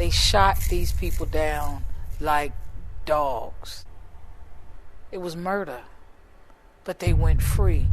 They shot these people down like dogs. It was murder, but they went free.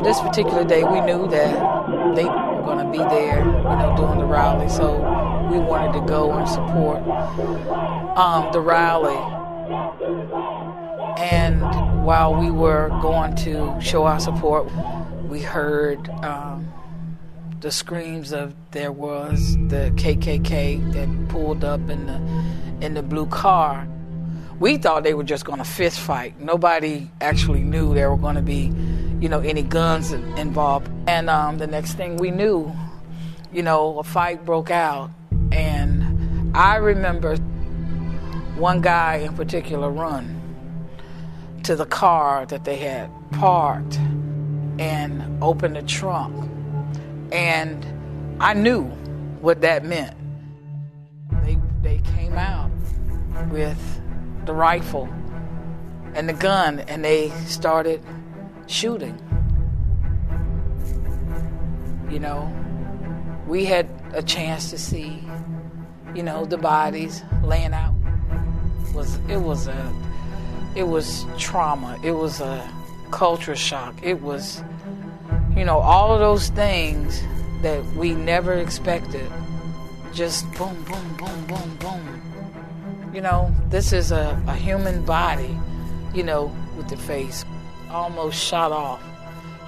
This particular day, we knew that they were going to be there, doing the rally. So we wanted to go and support the rally. And while we were going to show our support, we heard the screams of there was the KKK that pulled up in the blue car. We thought they were just going to fist fight. Nobody actually knew there were going to be any guns involved. And the next thing we knew, a fight broke out. And I remember one guy in particular run to the car that they had parked and opened the trunk. And I knew what that meant. They came out with the rifle and the gun, and they started shooting. We had a chance to see, the bodies laying out. It was trauma. It was a culture shock. It was, all of those things that we never expected. Just boom, boom, boom, boom, boom. This is a human body, with the face almost shot off.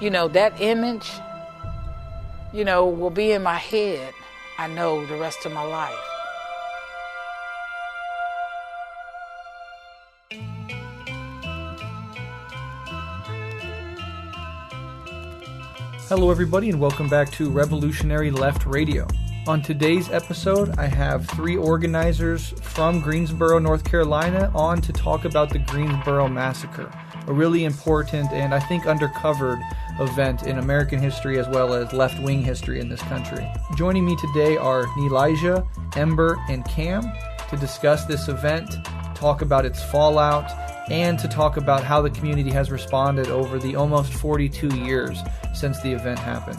That image, will be in my head, I know, the rest of my life. Hello everybody and welcome back to Revolutionary Left Radio. On today's episode, I have 3 organizers from Greensboro, North Carolina on to talk about the Greensboro Massacre, a really important and I think undercovered event in American history as well as left-wing history in this country. Joining me today are Nilija, Ember, and Cam to discuss this event, talk about its fallout, and to talk about how the community has responded over the almost 42 years since the event happened.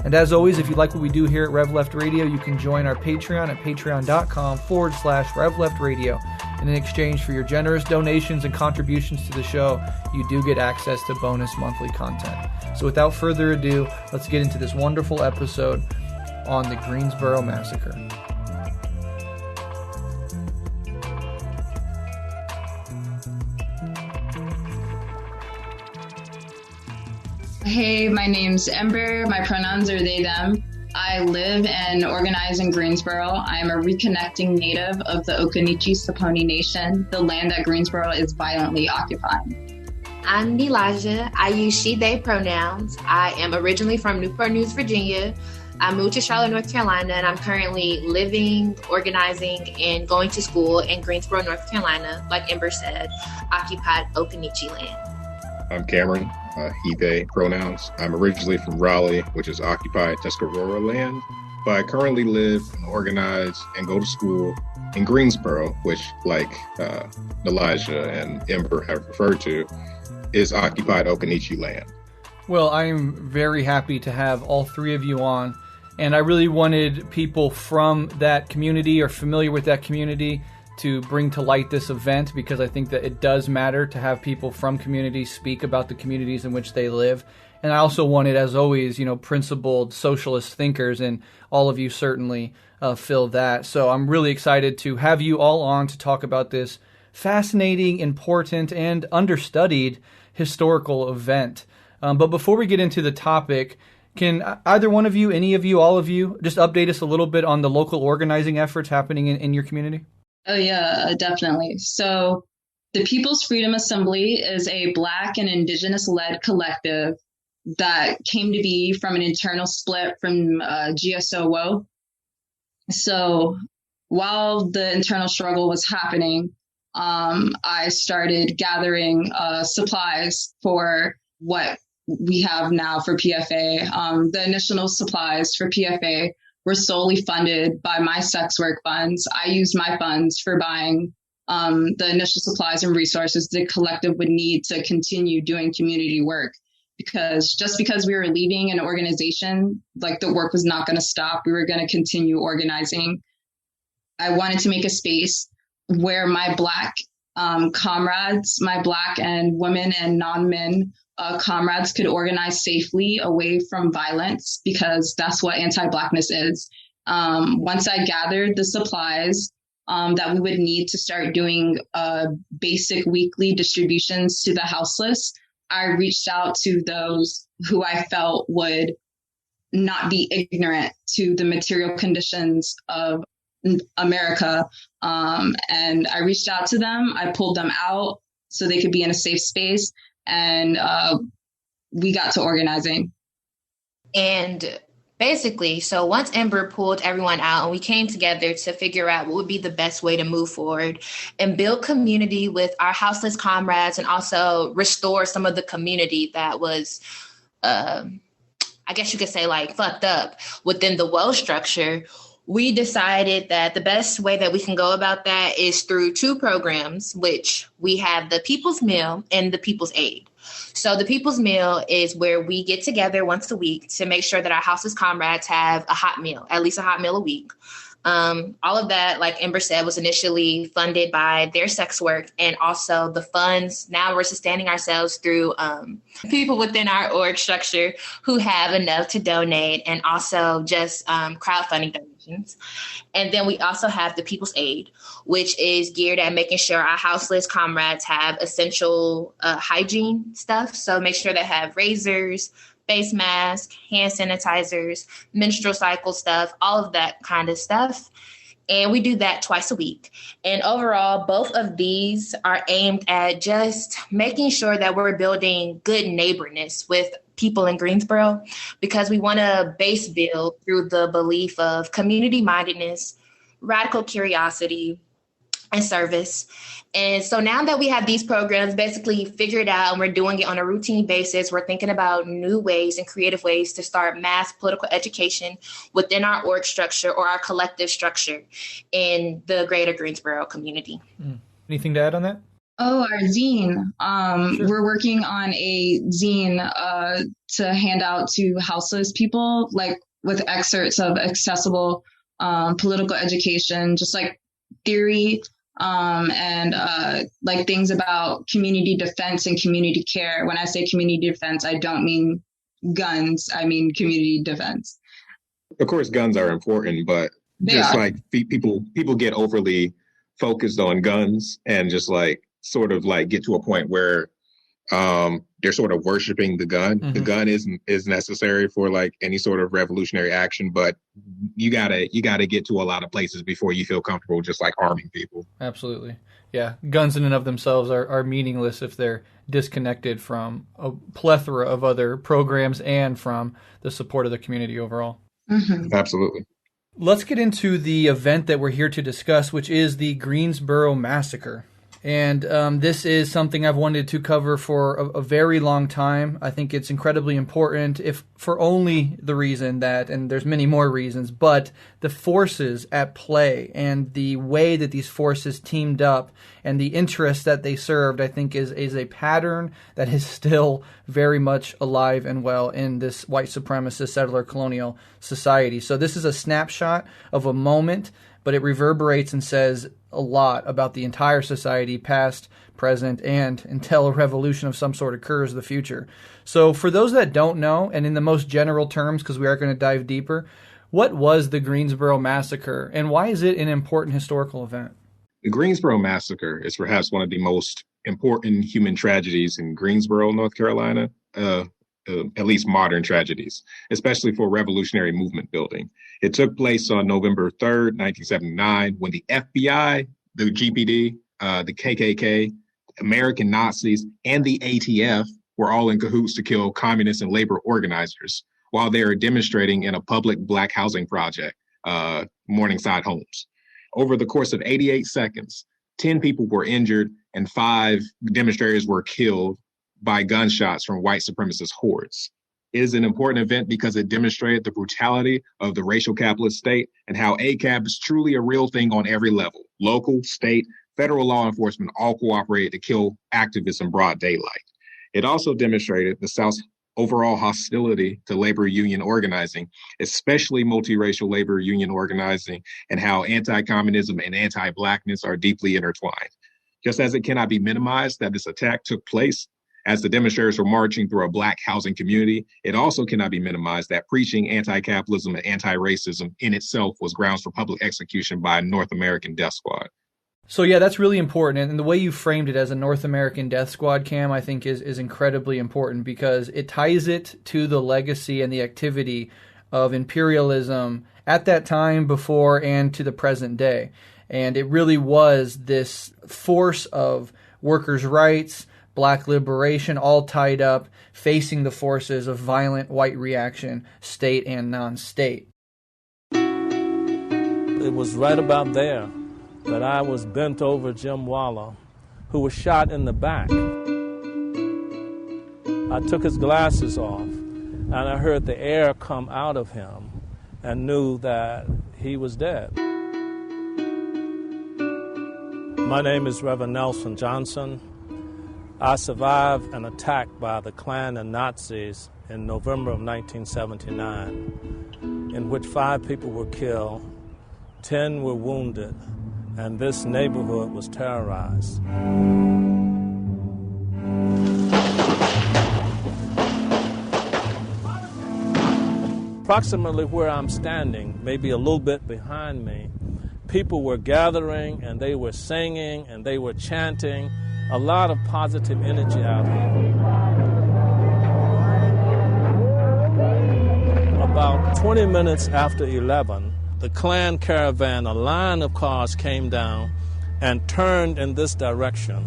And as always, if you like what we do here at Rev Left Radio, you can join our Patreon at patreon.com/Rev Left Radio. And in exchange for your generous donations and contributions to the show, you do get access to bonus monthly content. So without further ado, let's get into this wonderful episode on the Greensboro Massacre. Hey, my name's Ember. My pronouns are they, them. I live and organize in Greensboro. I'm a reconnecting native of the Occaneechi-Saponi Nation, the land that Greensboro is violently occupying. I'm Nilija. I use she, they pronouns. I am originally from Newport News, Virginia. I moved to Charlotte, North Carolina, and I'm currently living, organizing, and going to school in Greensboro, North Carolina, like Ember said, occupied Occaneechi land. I'm Cameron, he, they pronouns. I'm originally from Raleigh, which is occupied Tuscarora land, but I currently live and organize and go to school in Greensboro, which, like Nilija and Ember have referred to, is occupied Occaneechi land. Well, I'm very happy to have all 3 of you on, and I really wanted people from that community or familiar with that community to bring to light this event, because I think that it does matter to have people from communities speak about the communities in which they live. And I also wanted, as always, principled socialist thinkers, and all of you certainly fill that. So I'm really excited to have you all on to talk about this fascinating, important, and understudied historical event. But before we get into the topic, can either one of you, any of you, all of you, just update us a little bit on the local organizing efforts happening in your community? Oh, yeah, definitely. So the People's Freedom Assembly is a Black and Indigenous-led collective that came to be from an internal split from GSOO. So while the internal struggle was happening, I started gathering supplies for what we have now for PFA. The initial supplies for PFA were solely funded by my sex work funds. I used my funds for buying the initial supplies and resources the collective would need to continue doing community work. Because just because we were leaving an organization, like the work was not going to stop. We were going to continue organizing. I wanted to make a space where my Black comrades, my Black and women and non-men comrades could organize safely away from violence, because that's what anti-Blackness is. Once I gathered the supplies that we would need to start doing basic weekly distributions to the houseless, I reached out to those who I felt would not be ignorant to the material conditions of America. And I reached out to them. I pulled them out so they could be in a safe space. And we got to organizing. And basically, so once Ember pulled everyone out and we came together to figure out what would be the best way to move forward and build community with our houseless comrades, and also restore some of the community that was, I guess you could say, like, fucked up within the well structure, we decided that the best way that we can go about that is through two programs, which we have the People's Meal and the People's Aid. So the People's Meal is where we get together once a week to make sure that our houseless comrades have a hot meal, at least a hot meal a week. All of that, like Ember said, was initially funded by their sex work, and also the funds. Now we're sustaining ourselves through people within our org structure who have enough to donate, and also just crowdfunding donations. And then we also have the People's Aid, which is geared at making sure our houseless comrades have essential hygiene stuff. So make sure they have razors, face masks, hand sanitizers, menstrual cycle stuff, all of that kind of stuff. And we do that twice a week. And overall, both of these are aimed at just making sure that we're building good neighborness with people in Greensboro, because we want to base build through the belief of community mindedness, radical curiosity, and service. And so now that we have these programs basically figured out and we're doing it on a routine basis, we're thinking about new ways and creative ways to start mass political education within our org structure or our collective structure in the greater Greensboro community. Anything to add on that? Oh, our zine. Sure. We're working on a zine to hand out to houseless people, like with excerpts of accessible political education, just like theory, and like things about community defense and community care. When I say community defense, I don't mean guns. I mean community defense. Of course, guns are important, but like people get overly focused on guns and just like sort of like get to a point where they're sort of worshiping the gun. Mm-hmm. The gun is necessary for like any sort of revolutionary action, but you gotta get to a lot of places before you feel comfortable just like arming people. Absolutely. Yeah. Guns in and of themselves are meaningless if they're disconnected from a plethora of other programs and from the support of the community overall. Mm-hmm. Absolutely. Let's get into the event that we're here to discuss, which is the Greensboro Massacre. And this is something I've wanted to cover for a very long time. I think it's incredibly important, if for only the reason that, and there's many more reasons, but the forces at play and the way that these forces teamed up and the interests that they served, I think is a pattern that is still very much alive and well in this white supremacist settler colonial society. So this is a snapshot of a moment, but it reverberates and says a lot about the entire society, past, present, and until a revolution of some sort occurs in the future. So for those that don't know, and in the most general terms, because we are going to dive deeper, what was the Greensboro Massacre, and why is it an important historical event? The Greensboro Massacre is perhaps one of the most important human tragedies in Greensboro, North Carolina, at least modern tragedies, especially for revolutionary movement building. It took place on November 3rd, 1979, when the FBI, the GPD, the KKK, American Nazis, and the ATF were all in cahoots to kill communist and labor organizers while they were demonstrating in a public Black housing project, Morningside Homes. Over the course of 88 seconds, 10 people were injured and 5 demonstrators were killed by gunshots from white supremacist hordes. It is an important event because it demonstrated the brutality of the racial capitalist state and how ACAB is truly a real thing on every level. Local, state, federal law enforcement all cooperated to kill activists in broad daylight. It also demonstrated the South's overall hostility to labor union organizing, especially multiracial labor union organizing, and how anti-communism and anti-Blackness are deeply intertwined. Just as it cannot be minimized that this attack took place as the demonstrators were marching through a Black housing community, it also cannot be minimized that preaching anti-capitalism and anti-racism in itself was grounds for public execution by a North American death squad. So yeah, that's really important. And the way you framed it as a North American death squad, Cam, I think is incredibly important because it ties it to the legacy and the activity of imperialism at that time, before, and to the present day. And it really was this force of workers' rights, Black liberation, all tied up, facing the forces of violent white reaction, state and non-state. It was right about there that I was bent over Jim Waller, who was shot in the back. I took his glasses off, and I heard the air come out of him and knew that he was dead. My name is Reverend Nelson Johnson. I survived an attack by the Klan and Nazis in November of 1979, in which 5 people were killed, 10 were wounded, and this neighborhood was terrorized. Approximately where I'm standing, maybe a little bit behind me, people were gathering and they were singing and they were chanting, a lot of positive energy out here. About 20 minutes after 11, the Klan caravan, a line of cars came down and turned in this direction.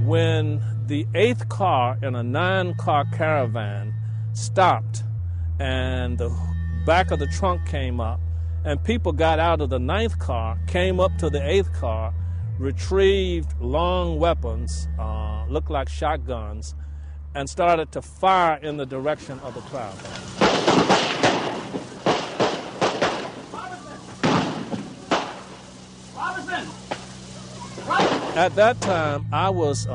When the 8th car in a 9-car caravan stopped and the back of the trunk came up and people got out of the 9th car, came up to the 8th car, retrieved long weapons, looked like shotguns, and started to fire in the direction of the crowd. At that time, I was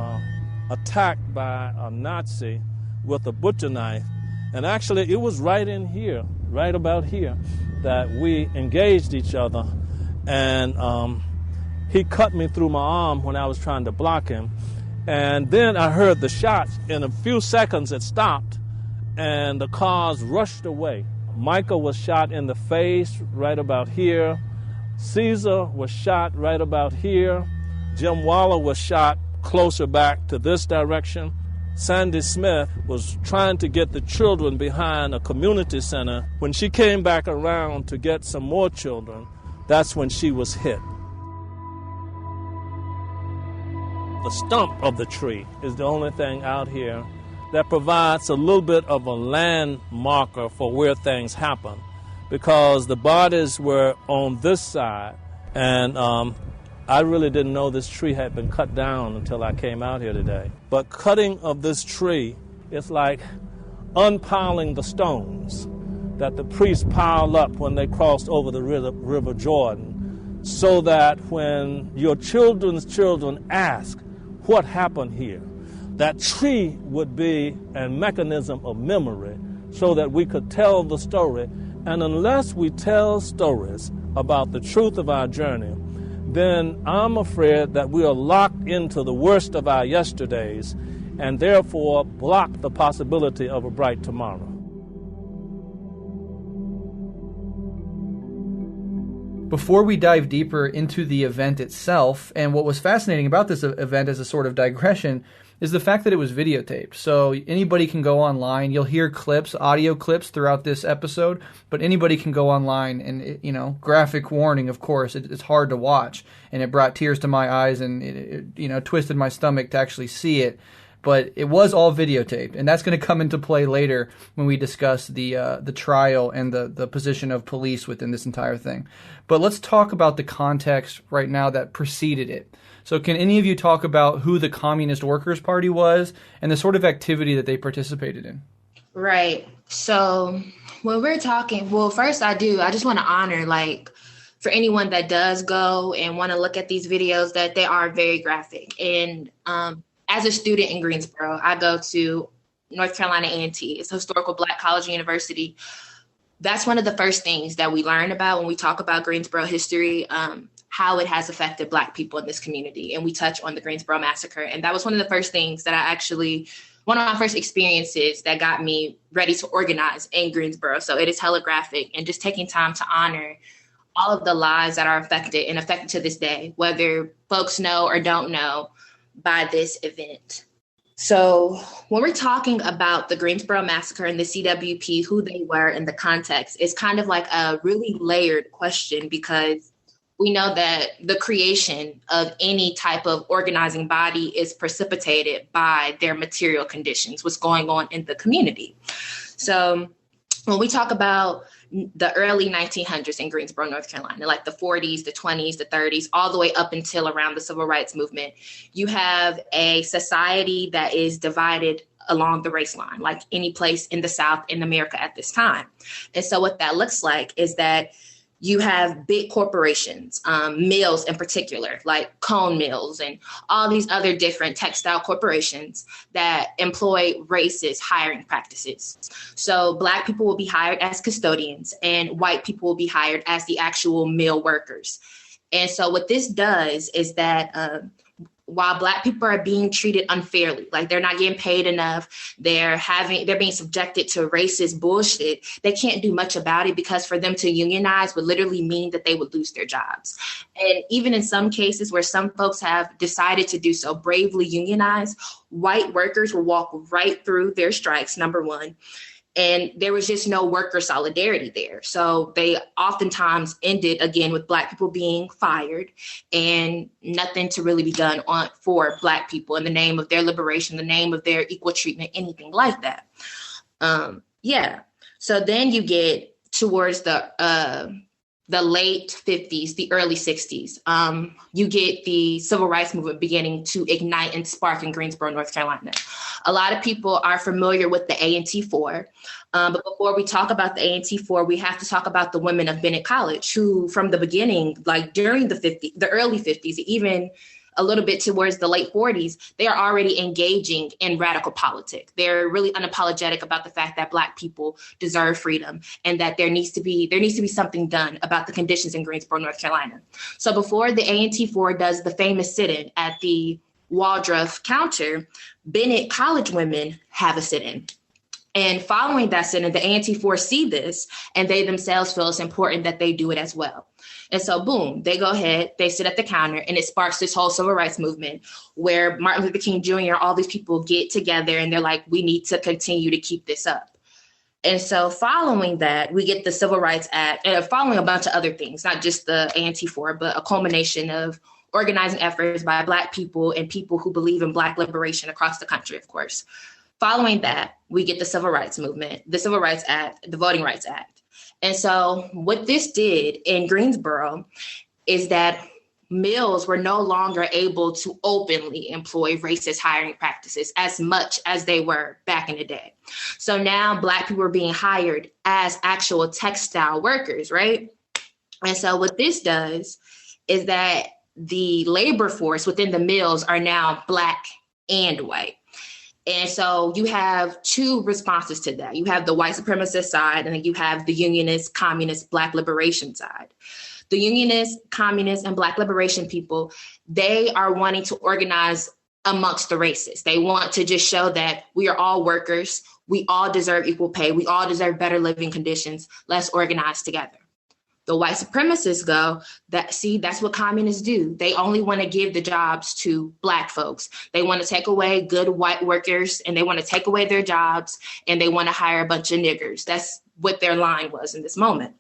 attacked by a Nazi with a butcher knife, and actually it was right in here, right about here, that we engaged each other, and he cut me through my arm when I was trying to block him, and then I heard the shots. In a few seconds it stopped, and the cars rushed away. Michael was shot in the face right about here. Cesar was shot right about here. Jim Waller was shot closer back to this direction. Sandy Smith was trying to get the children behind a community center. When she came back around to get some more children, that's when she was hit. The stump of the tree is the only thing out here that provides a little bit of a land marker for where things happen, because the bodies were on this side, and I really didn't know this tree had been cut down until I came out here today. But cutting of this tree is like unpiling the stones that the priests piled up when they crossed over the river Jordan, so that when your children's children ask what happened here, that tree would be a mechanism of memory so that we could tell the story. And unless we tell stories about the truth of our journey, then I'm afraid that we are locked into the worst of our yesterdays and therefore block the possibility of a bright tomorrow. Before we dive deeper into the event itself, and what was fascinating about this event as a sort of digression is the fact that it was videotaped. So anybody can go online. You'll hear clips, audio clips throughout this episode, but anybody can go online and, graphic warning, of course, it's hard to watch. And it brought tears to my eyes and it twisted my stomach to actually see it. but it was all videotaped, and that's going to come into play later when we discuss the trial and the position of police within this entire thing. But let's talk about the context right now that preceded it. So can any of you talk about who the Communist Workers' Party was and the sort of activity that they participated in? Right. So when we're talking, well, first I just want to honor, like, for anyone that does go and want to look at these videos, that they are very graphic. And as a student in Greensboro, I go to North Carolina A&T. It's a historical Black college and university. That's one of the first things that we learn about when we talk about Greensboro history, how it has affected Black people in this community. And we touch on the Greensboro Massacre. And that was one of the first things that one of my first experiences that got me ready to organize in Greensboro. So it is hella graphic, and just taking time to honor all of the lives that are affected and affected to this day, whether folks know or don't know, by this event. So when we're talking about the Greensboro Massacre and the CWP, who they were in the context, it's kind of like a really layered question, because we know that the creation of any type of organizing body is precipitated by their material conditions, what's going on in the community. So when we talk about the early 1900s in Greensboro, North Carolina, like the 40s, the 20s, the 30s, all the way up until around the Civil Rights Movement, you have a society that is divided along the race line, like any place in the South in America at this time. And so what that looks like is that you have big corporations, mills in particular, like Cone Mills and all these other different textile corporations that employ racist hiring practices. So Black people will be hired as custodians and white people will be hired as the actual mill workers. And so what this does is that while Black people are being treated unfairly, like they're not getting paid enough, they're being subjected to racist bullshit, they can't do much about it, because for them to unionize would literally mean that they would lose their jobs. And even in some cases where some folks have decided to do so, bravely unionize, white workers will walk right through their strikes, number one. And there was just no worker solidarity there. So they oftentimes ended, again, with Black people being fired and nothing to really be done for Black people in the name of their liberation, the name of their equal treatment, anything like that. So then you get towards the late 50s, the early 60s. You get the civil rights movement beginning to ignite and spark in Greensboro, North Carolina. A lot of people are familiar with the A&T4. But before we talk about the A&T4, we have to talk about the women of Bennett College, who from the beginning, like during the early 50s, even a little bit towards the late 40s, they are already engaging in radical politics. They're really unapologetic about the fact that Black people deserve freedom and that there needs to be something done about the conditions in Greensboro, North Carolina. So before the A&T4 does the famous sit-in at the Waldorf counter, Bennett College women have a sit-in. And following that sit-in, the A&T4 see this, and they themselves feel it's important that they do it as well. And so, boom, they go ahead, they sit at the counter, and it sparks this whole civil rights movement where Martin Luther King Jr., all these people get together, and they're like, we need to continue to keep this up. And so following that, we get the Civil Rights Act, following a bunch of other things, not just the A&T4, but a culmination of organizing efforts by Black people and people who believe in Black liberation across the country, of course. Following that, we get the Civil Rights Movement, the Civil Rights Act, the Voting Rights Act. And so what this did in Greensboro is that mills were no longer able to openly employ racist hiring practices as much as they were back in the day. So now Black people are being hired as actual textile workers, right? And so what this does is that the labor force within the mills are now Black and white. And so you have two responses to that. You have the white supremacist side, and then you have the unionist, communist, Black liberation side. The unionist, communist, and Black liberation people, they are wanting to organize amongst the races. They want to just show that we are all workers. We all deserve equal pay. We all deserve better living conditions. Let's organize together. The white supremacists go, that's what communists do. They only want to give the jobs to Black folks. They want to take away good white workers, and they want to take away their jobs, and they want to hire a bunch of niggers. That's what their line was in this moment.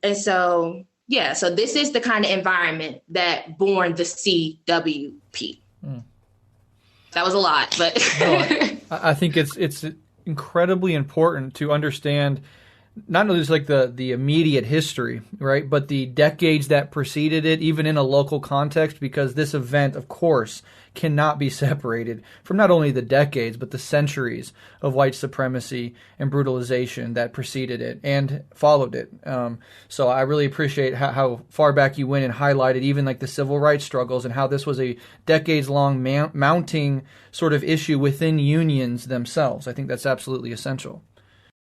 And so, so this is the kind of environment that born the CWP. That was a lot, but No, I think it's incredibly important to understand not only just like the immediate history, right, but the decades that preceded it, even in a local context, because this event, of course, cannot be separated from not only the decades, but the centuries of white supremacy and brutalization that preceded it and followed it. So I really appreciate how far back you went and highlighted even like the civil rights struggles and how this was a decades-long mounting sort of issue within unions themselves. I think that's absolutely essential.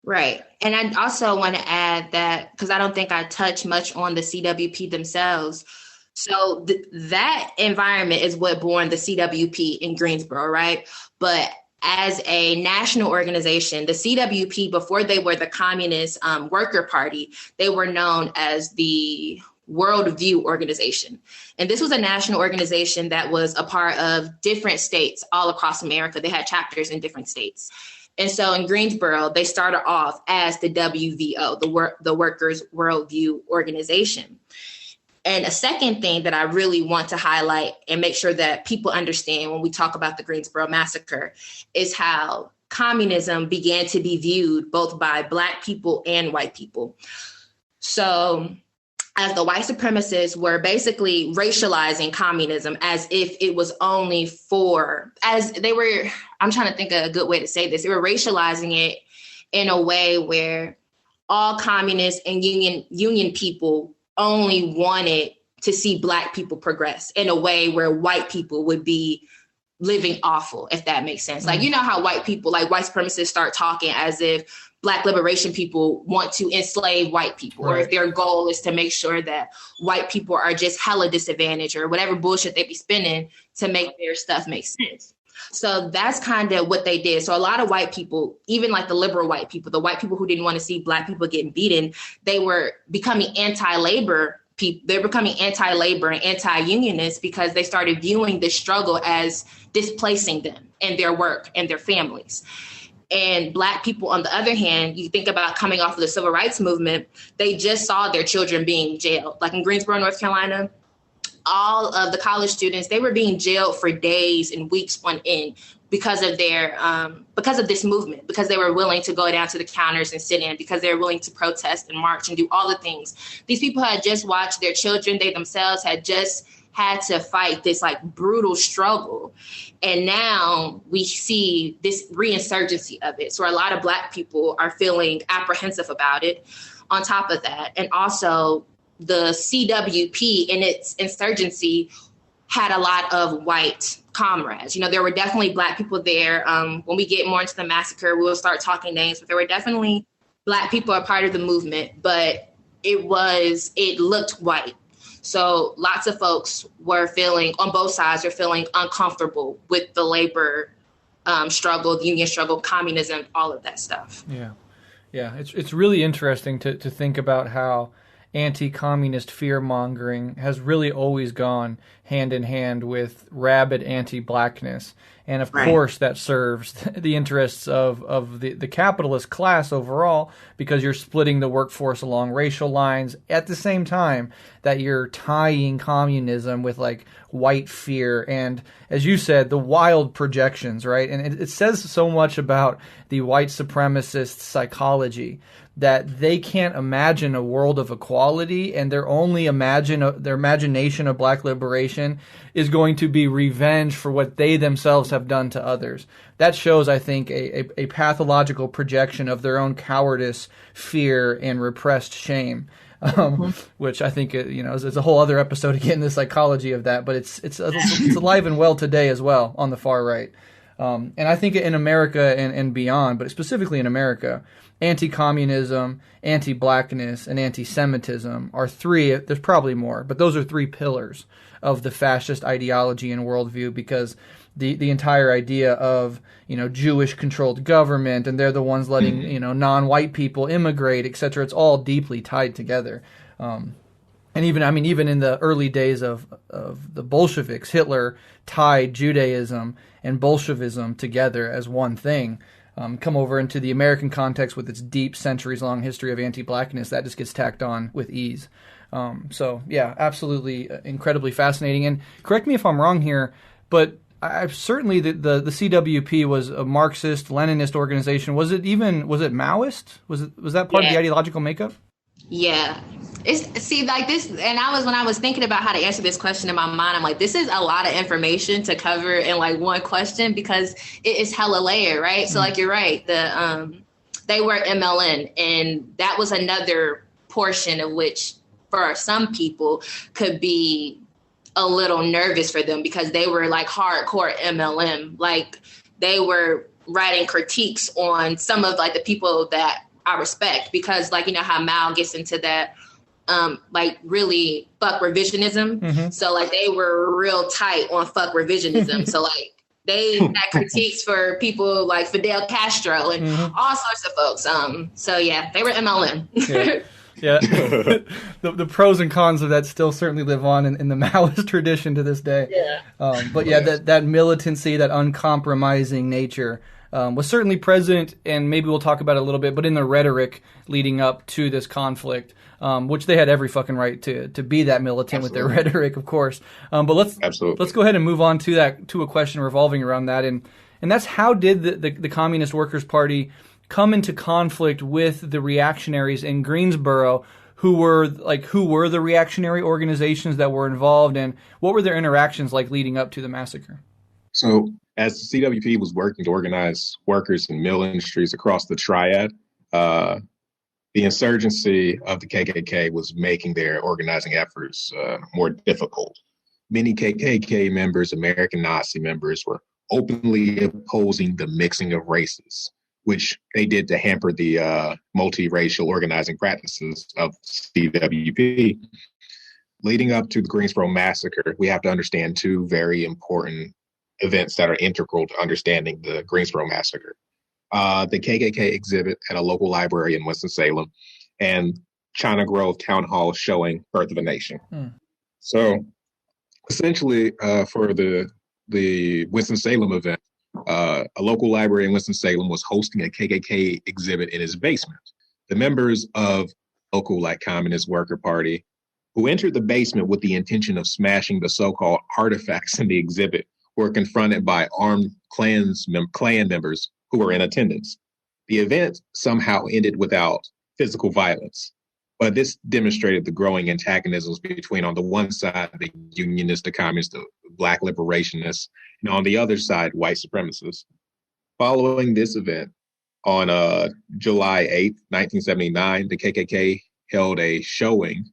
Right. And I also want to add that, because I don't think I touch much on the CWP themselves. So that environment is what born the CWP in Greensboro, right? But as a national organization, the CWP, before they were the Communist Worker Party, they were known as the World View Organization. And this was a national organization that was a part of different states all across America. They had chapters in different states. And so in Greensboro, they started off as the WVO, the Workers' Worldview Organization. And a second thing that I really want to highlight and make sure that people understand when we talk about the Greensboro Massacre is how communism began to be viewed both by Black people and white people. So as the white supremacists were basically racializing communism as if it was only I'm trying to think of a good way to say this. They were racializing it in a way where all communists and union people only wanted to see Black people progress in a way where white people would be living awful, if that makes sense. Like, you know how white people, like white supremacists start talking as if Black liberation people want to enslave white people, right, or if their goal is to make sure that white people are just hella disadvantaged or whatever bullshit they be spinning to make their stuff make sense. So that's kind of what they did. So a lot of white people, even like the liberal white people, the white people who didn't want to see Black people getting beaten, they were becoming anti-labor people. They're becoming anti-labor and anti-unionist because they started viewing this struggle as displacing them and their work and their families. And Black people, on the other hand, you think about coming off of the civil rights movement, they just saw their children being jailed. Like in Greensboro, North Carolina, all of the college students, they were being jailed for days and weeks on end because of this movement, because they were willing to go down to the counters and sit in, because they were willing to protest and march and do all the things. These people had just watched their children, they themselves had just had to fight this like brutal struggle. And now we see this reinsurgency of it. So a lot of Black people are feeling apprehensive about it on top of that. And also the CWP in its insurgency had a lot of white comrades. You know, there were definitely Black people there. When we get more into the massacre, we will start talking names, but there were definitely Black people a part of the movement, but it looked white. So lots of folks were feeling, on both sides, are feeling uncomfortable with the labor struggle, the union struggle, communism, all of that stuff. Yeah. It's really interesting to think about how anti-communist fear-mongering has really always gone hand in hand with rabid anti-Blackness. And of course, that serves the interests of the capitalist class overall, because you're splitting the workforce along racial lines at the same time that you're tying communism with like white fear and, as you said, the wild projections, right? And it says so much about the white supremacist psychology that they can't imagine a world of equality, and their only their imagination of Black liberation is going to be revenge for what they themselves have done to others. That shows, I think, a pathological projection of their own cowardice, fear, and repressed shame. Which I think is a whole other episode again, the psychology of that, but it's alive and well today as well on the far right. And I think in America and beyond, but specifically in America, anti-communism, anti-Blackness, and anti-Semitism are three, there's probably more, but those are three pillars of the fascist ideology and worldview, because the entire idea of, Jewish-controlled government, and they're the ones letting, non-white people immigrate, et cetera, it's all deeply tied together. And even in the early days of the Bolsheviks, Hitler tied Judaism and Bolshevism together as one thing. Come over into the American context with its deep centuries-long history of anti-Blackness, that just gets tacked on with ease. So, yeah, absolutely incredibly fascinating. And correct me if I'm wrong here, but I've certainly the CWP was a Marxist Leninist organization. Was it Maoist? Was that part of the ideological makeup? Yeah. Like this, and when I was thinking about how to answer this question in my mind, I'm like, this is a lot of information to cover in like one question because it is hella layered, right? So like you're right, they were MLN, and that was another portion of which for some people could be a little nervous for them because they were like hardcore MLM. Like they were writing critiques on some of like the people that I respect because like, you know how Mao gets into that, like really fuck revisionism. Mm-hmm. So like they were real tight on fuck revisionism. So like they had critiques for people like Fidel Castro and all sorts of folks. So yeah, they were MLM. Yeah. Yeah, the pros and cons of that still certainly live on in the Maoist tradition to this day. Yeah. But yeah, that militancy, that uncompromising nature was certainly present, and maybe we'll talk about it a little bit, but in the rhetoric leading up to this conflict, which they had every fucking right to be that militant with their rhetoric, of course. But let's go ahead and move on to a question revolving around that, and that's how did the Communist Workers' Party come into conflict with the reactionaries in Greensboro, who were the reactionary organizations that were involved, and what were their interactions like leading up to the massacre? So as the CWP was working to organize workers in mill industries across the triad, the insurgency of the KKK was making their organizing efforts more difficult. Many KKK members, American Nazi members, were openly opposing the mixing of races, which they did to hamper the multiracial organizing practices of CWP. Leading up to the Greensboro Massacre, we have to understand two very important events that are integral to understanding the Greensboro Massacre. The KKK exhibit at a local library in Winston-Salem and China Grove Town Hall showing Birth of a Nation. So essentially for the Winston-Salem event, a local library in Winston-Salem was hosting a KKK exhibit in its basement. The members of local Communist Worker Party who entered the basement with the intention of smashing the so-called artifacts in the exhibit were confronted by armed Klan members who were in attendance. The event somehow ended without physical violence, but this demonstrated the growing antagonisms between, on the one side, the Unionists, the Communists, the Black liberationists, and on the other side, white supremacists. Following this event, on July 8th, 1979, the KKK held a showing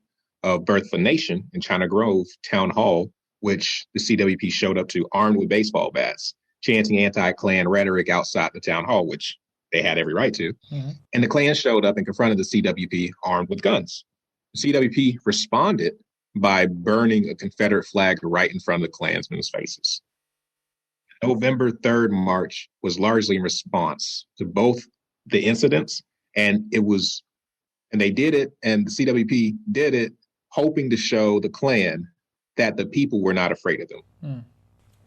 of Birth of a Nation in China Grove Town Hall, which the CWP showed up to armed with baseball bats, chanting anti-Klan rhetoric outside the town hall, which they had every right to. Mm-hmm. And the Klan showed up and confronted the CWP armed with guns. The CWP responded by burning a Confederate flag right in front of the Klansmen's faces. November 3rd march was largely in response to both the incidents, and they did it, and the CWP did it, hoping to show the Klan that the people were not afraid of them.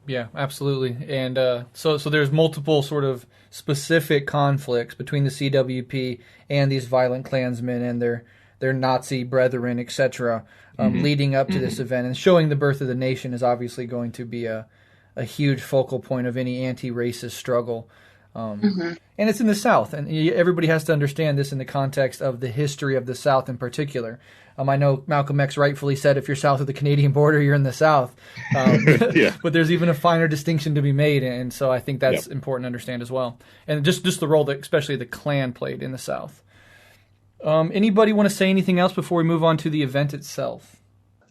Yeah, absolutely. And so there's multiple sort of specific conflicts between the CWP and these violent Klansmen and their Nazi brethren, etc., leading up to this event. And showing the Birth of the Nation is obviously going to be a huge focal point of any anti-racist struggle. And it's in the South, and everybody has to understand this in the context of the history of the South in particular. I know Malcolm X rightfully said, if you're south of the Canadian border, you're in the South. Yeah. But there's even a finer distinction to be made, and so I think that's important to understand as well. And just the role that especially the Klan played in the South. Anybody want to say anything else before we move on to the event itself?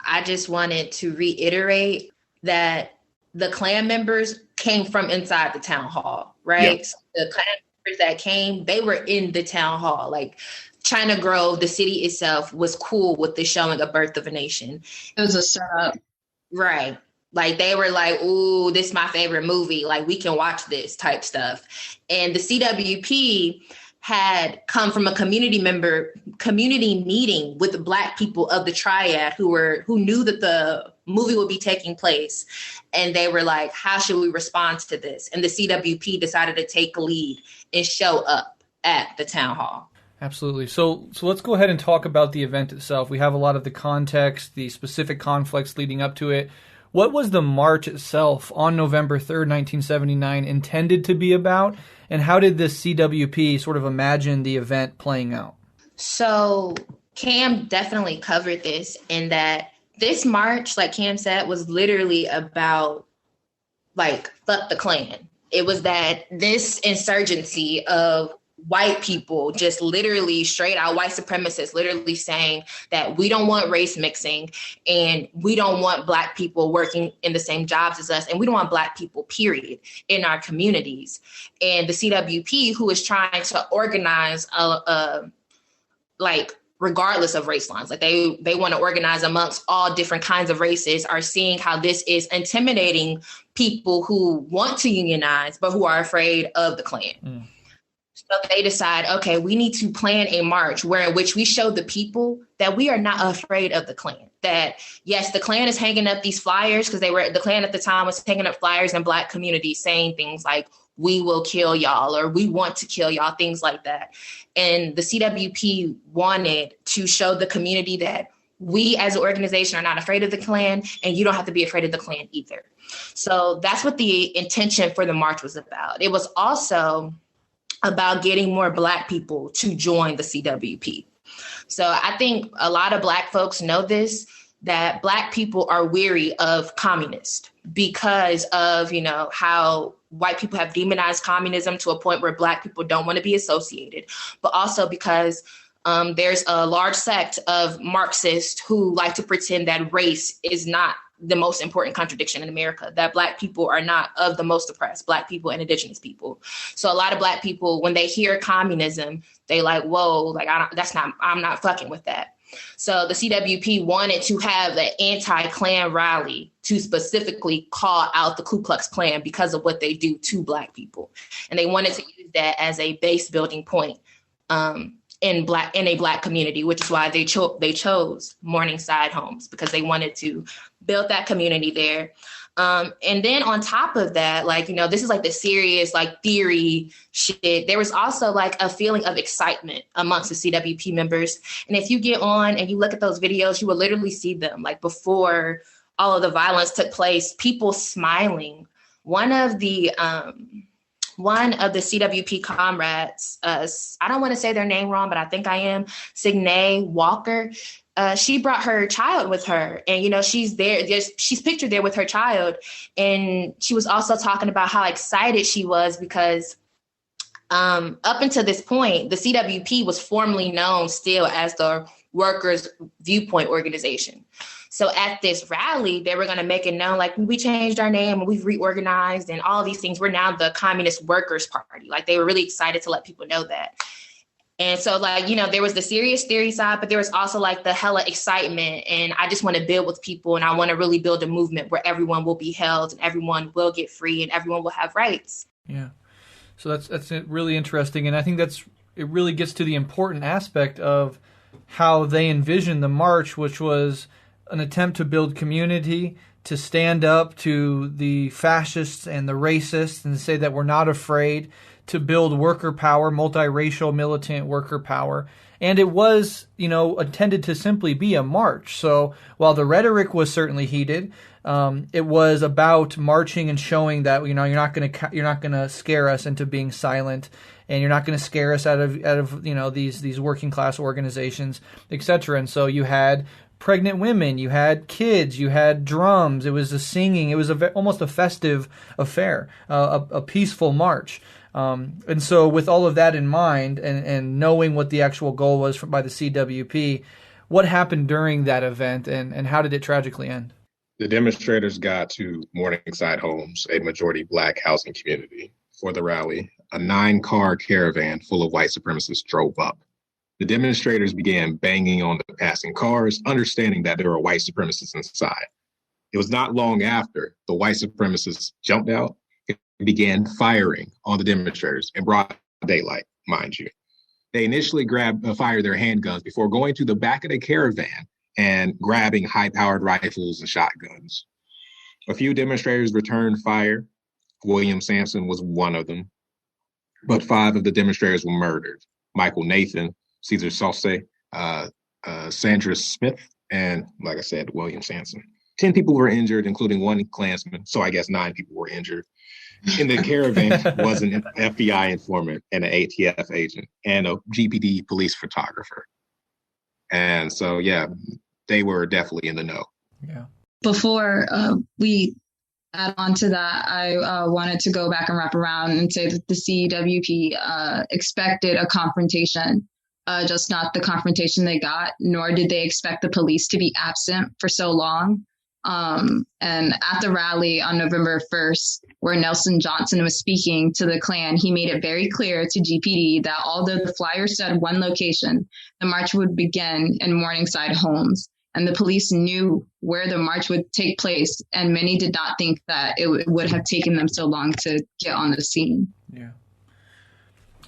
I just wanted to reiterate that the Klan members came from inside the town hall, right? Yep. So the Klan members that came, they were in the town hall. Like China Grove, the city itself, was cool with the showing of Birth of a Nation. It was a setup. Right. Like they were like, ooh, this is my favorite movie. Like we can watch this type stuff. And the CWP had come from a community meeting with the Black people of the triad who knew that the movie would be taking place. And they were like, how should we respond to this? And the CWP decided to take lead and show up at the town hall. Absolutely. So let's go ahead and talk about the event itself. We have a lot of the context, the specific conflicts leading up to it. What was the march itself on November 3rd, 1979 intended to be about? And how did the CWP sort of imagine the event playing out? So Cam definitely covered this in that this march, like Cam said, was literally about like, fuck the Klan. It was that this insurgency of white people, just literally straight out white supremacists, literally saying that we don't want race mixing and we don't want Black people working in the same jobs as us. And we don't want Black people, period, in our communities. And the CWP, who is trying to organize like regardless of race lines, like they want to organize amongst all different kinds of races, are seeing how this is intimidating people who want to unionize, but who are afraid of the Klan. Mm. So they decide, okay, we need to plan a march in which we show the people that we are not afraid of the Klan. That yes, the Klan is hanging up these flyers because the Klan at the time was hanging up flyers in Black communities saying things like, we will kill y'all, or we want to kill y'all, things like that. And the CWP wanted to show the community that we as an organization are not afraid of the Klan, and you don't have to be afraid of the Klan either. So that's what the intention for the march was about. It was also about getting more Black people to join the CWP. So I think a lot of Black folks know this, that Black people are weary of communists because of, how white people have demonized communism to a point where Black people don't want to be associated, but also because there's a large sect of Marxists who like to pretend that race is not the most important contradiction in America, that Black people are not of the most oppressed, Black people and Indigenous people. So a lot of Black people, when they hear communism, they like, whoa, like I'm not fucking with that. So the CWP wanted to have an anti-Klan rally to specifically call out the Ku Klux Klan because of what they do to Black people. And they wanted to use that as a base building point in a Black community, which is why they chose Morningside Homes, because they wanted to build that community there. And then on top of that, this is like the serious, theory shit. There was also a feeling of excitement amongst the CWP members. And if you get on and you look at those videos, you will literally see them before all of the violence took place, people smiling. One of the CWP comrades, I don't want to say their name wrong, but I think I am, Signe Walker. She brought her child with her, and she's pictured there with her child, and she was also talking about how excited she was because up until this point, the CWP was formerly known still as the Workers' Viewpoint Organization. So at this rally, they were going to make it known, we changed our name and we've reorganized and all these things. We're now the Communist Workers' Party. They were really excited to let people know that. And so, there was the serious theory side, but there was also the hella excitement. And I just want to build with people, and I want to really build a movement where everyone will be held and everyone will get free and everyone will have rights. Yeah. So that's really interesting. And I think it really gets to the important aspect of how they envisioned the march, which was an attempt to build community, to stand up to the fascists and the racists and say that we're not afraid, to build worker power, multiracial militant worker power. And it was, intended to simply be a march. So while the rhetoric was certainly heated, it was about marching and showing that, you're not going to scare us into being silent, and you're not going to scare us out of these working class organizations, etc. And so you had pregnant women, you had kids, you had drums, it was a singing, it was almost a festive affair, a peaceful march. And so with all of that in mind and knowing what the actual goal was by the CWP, what happened during that event and how did it tragically end? The demonstrators got to Morningside Homes, a majority Black housing community, for the rally. A 9-car caravan full of white supremacists drove up. The demonstrators began banging on the passing cars, understanding that there were white supremacists inside. It was not long after the white supremacists jumped out and began firing on the demonstrators in broad daylight, mind you. They initially fired their handguns before going to the back of the caravan and grabbing high-powered rifles and shotguns. A few demonstrators returned fire. William Sampson was one of them, but 5 of the demonstrators were murdered. Michael Nathan, Cesar Cauce, Sandra Smith, and, like I said, William Sampson. 10 people were injured, including one Klansman. So I guess 9 people were injured. In the caravan was an FBI informant and an ATF agent and a GPD police photographer. And so, yeah, they were definitely in the know. Yeah. Before we add on to that, I wanted to go back and wrap around and say that the CWP expected a confrontation, just not the confrontation they got, nor did they expect the police to be absent for so long. And at the rally on November 1st, where Nelson Johnson was speaking to the Klan, he made it very clear to GPD that although the flyer said one location, the march would begin in Morningside homes. And the police knew where the march would take place, and many did not think that it would have taken them so long to get on the scene. Yeah,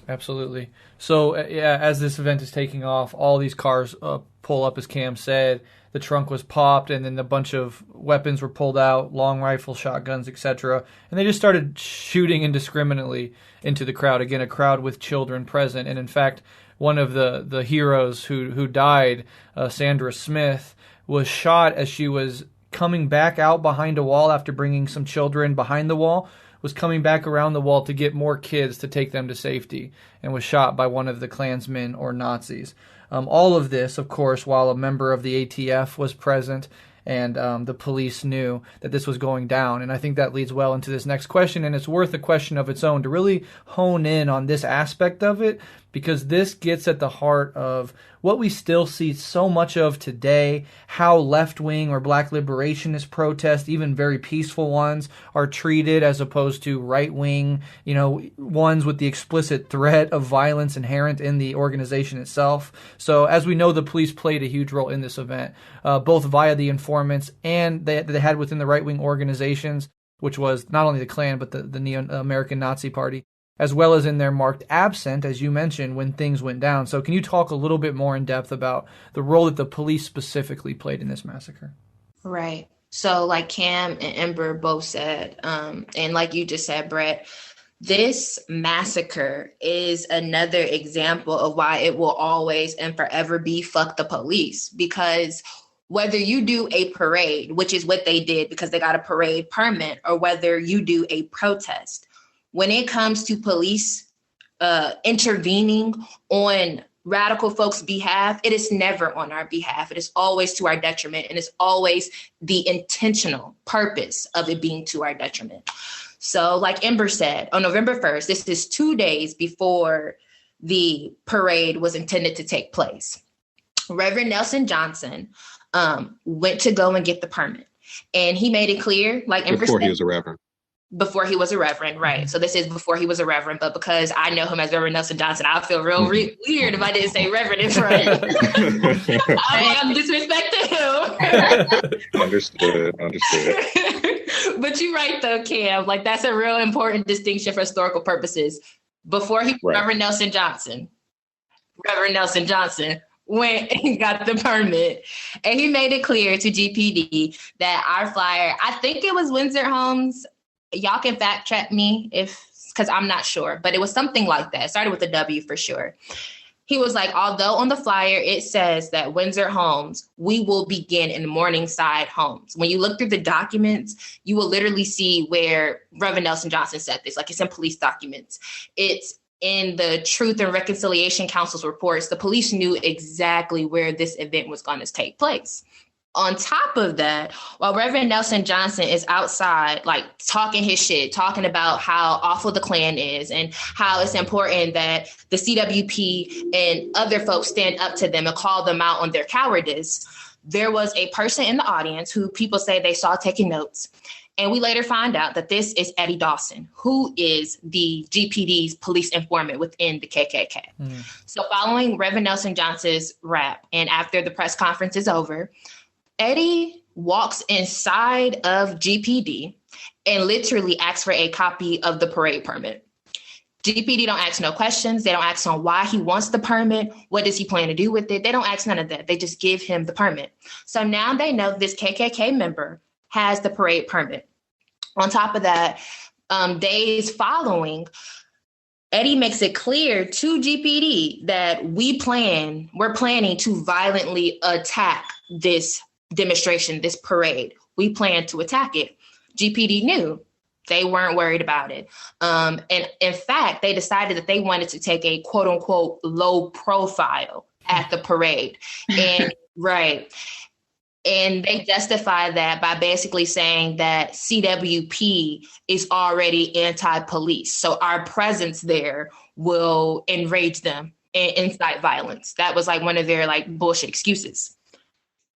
absolutely. So, yeah, as this event is taking off, all these cars pull up, as Cam said. The trunk was popped, and then a bunch of weapons were pulled out, long rifles, shotguns, etc. And they just started shooting indiscriminately into the crowd. Again, a crowd with children present. And in fact, one of the heroes who died, Sandra Smith, was shot as she was coming back out behind a wall after bringing some children behind the wall, was coming back around the wall to get more kids to take them to safety, and was shot by one of the Klansmen or Nazis. All of this, of course, while a member of the ATF was present, and the police knew that this was going down. And I think that leads well into this next question, and it's worth a question of its own to really hone in on this aspect of it, because this gets at the heart of what we still see so much of today, how left-wing or black liberationist protests, even very peaceful ones, are treated as opposed to right-wing, ones with the explicit threat of violence inherent in the organization itself. So as we know, the police played a huge role in this event, both via the informants and they had within the right-wing organizations, which was not only the Klan, but the Neo-American Nazi Party, as well as in their marked absent, as you mentioned, when things went down. So can you talk a little bit more in depth about the role that the police specifically played in this massacre? Right. So like Cam and Ember both said, and like you just said, Breht, this massacre is another example of why it will always and forever be fuck the police. Because whether you do a parade, which is what they did because they got a parade permit, or whether you do a protest, when it comes to police intervening on radical folks' behalf, it is never on our behalf. It is always to our detriment, and it's always the intentional purpose of it being to our detriment. So like Ember said, on November 1st, this is 2 days before the parade was intended to take place. Reverend Nelson Johnson went to go and get the permit. And he made it clear, like Ember before said, he was a reverend. Before he was a reverend, right? So this is before he was a reverend, but because I know him as Reverend Nelson Johnson, I feel real weird if I didn't say reverend in front. I'm disrespecting him. Understood. But you're right though, Cam. Like that's a real important distinction for historical purposes. Before he was Reverend Nelson Johnson went and got the permit, and he made it clear to GPD that our flyer, I think it was Windsor Homes. Y'all can fact check me because I'm not sure, but it was something like that. It started with a W for sure. He was like, although on the flyer, it says that Windsor Homes, we will begin in Morningside Homes. When you look through the documents, you will literally see where Reverend Nelson Johnson said this, like it's in police documents. It's in the Truth and Reconciliation Council's reports. The police knew exactly where this event was going to take place. On top of that, while Reverend Nelson Johnson is outside, like talking his shit, talking about how awful the Klan is and how it's important that the CWP and other folks stand up to them and call them out on their cowardice, there was a person in the audience who people say they saw taking notes. And we later find out that this is Eddie Dawson, who is the GPD's police informant within the KKK. So following Reverend Nelson Johnson's rap, and after the press conference is over, Eddie walks inside of GPD and literally asks for a copy of the parade permit. GPD don't ask no questions. They don't ask on why he wants the permit. What does he plan to do with it? They don't ask none of that. They just give him the permit. So now they know this KKK member has the parade permit. On top of that, days following, Eddie makes it clear to GPD that we're planning to violently attack this demonstration, this parade. we plan to attack it. GPD knew. They weren't worried about it. And in fact, they decided that they wanted to take a quote unquote low profile at the parade. And right. And they justify that by basically saying that CWP is already anti-police. So our presence there will enrage them and incite violence. That was like one of their like bullshit excuses.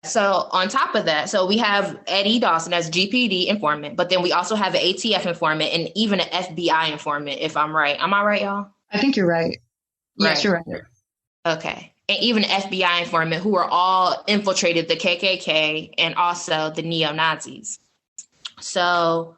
So on top of that, so we have Eddie Dawson as GPD informant, but then we also have an ATF informant and even an FBI informant, if I'm right. Am I right, y'all? I think you're right. Yes, Right. you're right. Okay. And even an FBI informant who are all infiltrated the KKK and also the neo-Nazis. So,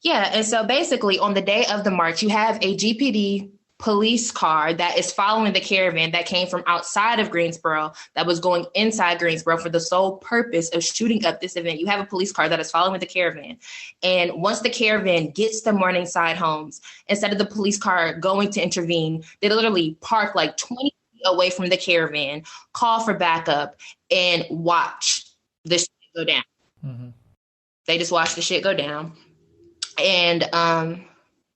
yeah. And so basically on the day of the march, you have a GPD police car that is following the caravan that came from outside of Greensboro that was going inside Greensboro for the sole purpose of shooting up this event. You have a police car that is following the caravan. And once the caravan gets to Morningside homes, instead of the police car going to intervene, they literally park like 20 feet away from the caravan, call for backup, and watch the shit go down. Mm-hmm. They just watch the shit go down. And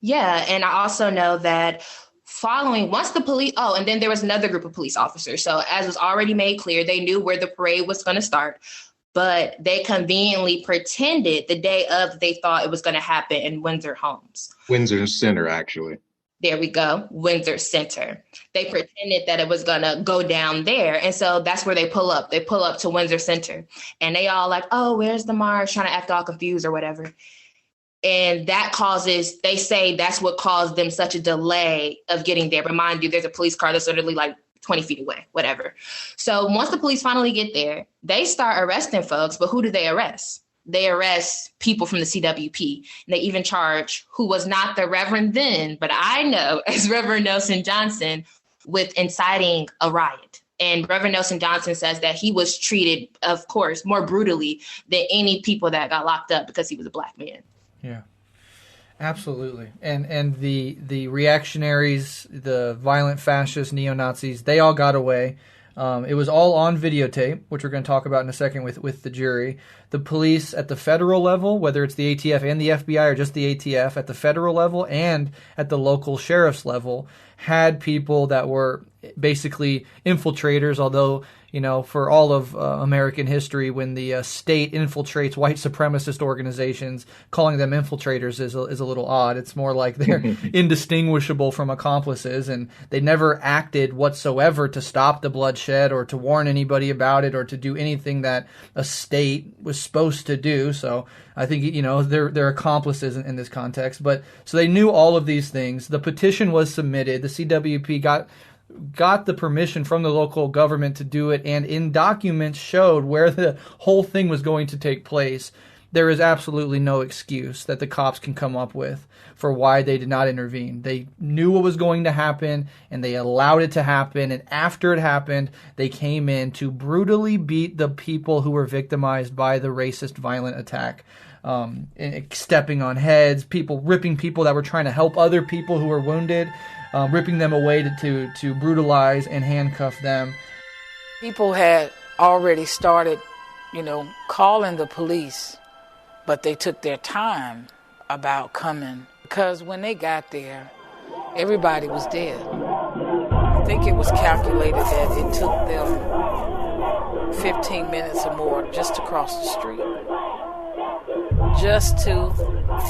yeah, and I also know that following once the police, and then there was another group of police officers. So as was already made clear, they knew where the parade was going to start, but they conveniently pretended the day of they thought it was going to happen in Windsor Homes. Windsor Center, actually. There we go. Windsor Center. They pretended that it was going to go down there. And so that's where they pull up. They pull up to Windsor Center and they all like, oh, where's the march? Trying to act all confused or whatever. And that causes, they say that's what caused them such a delay of getting there. But mind you, there's a police car that's literally like 20 feet away, whatever. So once the police finally get there, they start arresting folks. But who do they arrest? They arrest people from the CWP. And they even charge who was not the Reverend then, but I know as Reverend Nelson Johnson with inciting a riot. And Reverend Nelson Johnson says that he was treated, of course, more brutally than any people that got locked up because he was a Black man. Yeah, absolutely. And the reactionaries, the violent fascists, neo-Nazis, they all got away. It was all on videotape, which we're going to talk about in a second with the jury. The police at the federal level, whether it's the ATF and the FBI or just the ATF, at the federal level and at the local sheriff's level, had people that were basically infiltrators, although, you know, for all of American history, when the state infiltrates white supremacist organizations, calling them infiltrators is a little odd. It's more like they're indistinguishable from accomplices, and they never acted whatsoever to stop the bloodshed or to warn anybody about it or to do anything that a state was supposed to do. So I think, you know, they're accomplices in this context. But so they knew all of these things. The petition was submitted. The CWP got the permission from the local government to do it, and in documents showed where the whole thing was going to take place. There is absolutely no excuse that the cops can come up with for why they did not intervene. They knew what was going to happen, and they allowed it to happen, and after it happened, they came in to brutally beat the people who were victimized by the racist violent attack. Stepping on heads, people ripping people that were trying to help other people who were wounded, ripping them away to brutalize and handcuff them. People had already started, you know, calling the police, but they took their time about coming because when they got there, everybody was dead. I think it was calculated that it took them 15 minutes or more just to cross the street. Just to